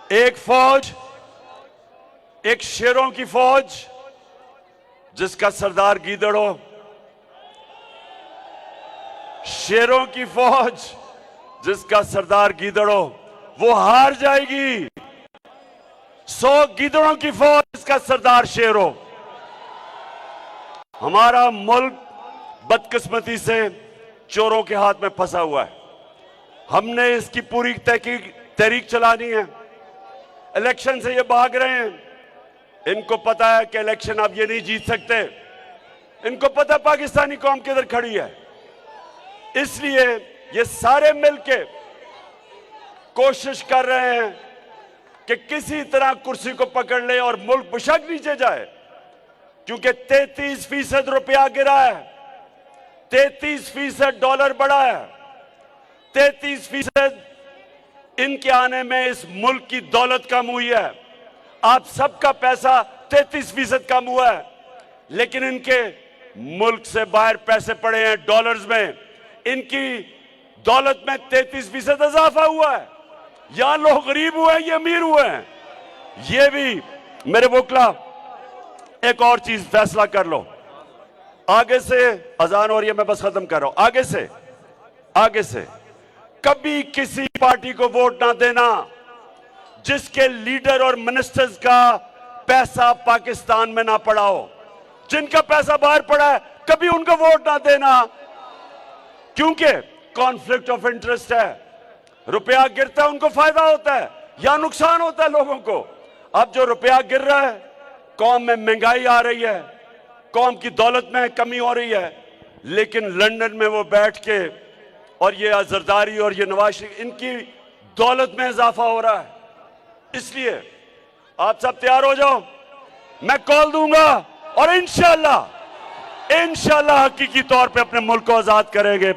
एक फौज, एक शेरों की फौज जिसका सरदार गीदड़ हो, शेरों की फौज जिसका सरदार गीदड़ हो, वो हार जाएगी। 100 गीदड़ों की फौज जिसका सरदार शेर हो। हमारा मुल्क बदकिस्मती से चोरों के हाथ में फंसा हुआ है। हमने इसकी पूरी तहरीक चलानी है। इलेक्शन से ये भाग रहे हैं। इनको पता है कि इलेक्शन अब ये नहीं जीत सकते। इनको पता है पाकिस्तानी कौम किधर खड़ी है। इसलिए ये सारे मिलके कोशिश कर रहे हैं कि किसी तरह कुर्सी को पकड़ ले और मुल्क बेशक नीचे जाए, क्योंकि 33% रुपया गिरा है, 33% डॉलर बढ़ा है, 33% इनके आने में इस मुल्क की दौलत कम हुई है। आप सबका पैसा 33% कम हुआ है, लेकिन इनके मुल्क से बाहर पैसे पड़े हैं डॉलर्स में। इनकी दौलत में 33% इजाफा हुआ है। यहां लोग गरीब हुए हैं, ये अमीर हुए हैं। ये भी मेरे वोकला एक और चीज फैसला कर लो। आगे से अजान हो रही है, मैं बस खत्म कर रहा हूं। आगे से कभी किसी पार्टी को वोट ना देना जिसके लीडर और मिनिस्टर्स का पैसा पाकिस्तान में ना पड़ा हो। जिनका पैसा बाहर पड़ा है, कभी उनको वोट ना देना, क्योंकि कॉन्फ्लिक्ट ऑफ इंटरेस्ट है। रुपया गिरता है, उनको फायदा होता है या नुकसान होता है लोगों को। अब जो रुपया गिर रहा है, कौम में महंगाई आ रही है, कौम की दौलत में कमी हो रही है, लेकिन लंदन में वो बैठ के और ये जरदारी और ये नवाज शरीफ, इनकी दौलत में इजाफा हो रहा है। इसलिए आप सब तैयार हो जाओ, मैं कॉल दूंगा और इंशाल्लाह हकीकी तौर पे अपने मुल्क को आजाद करेंगे।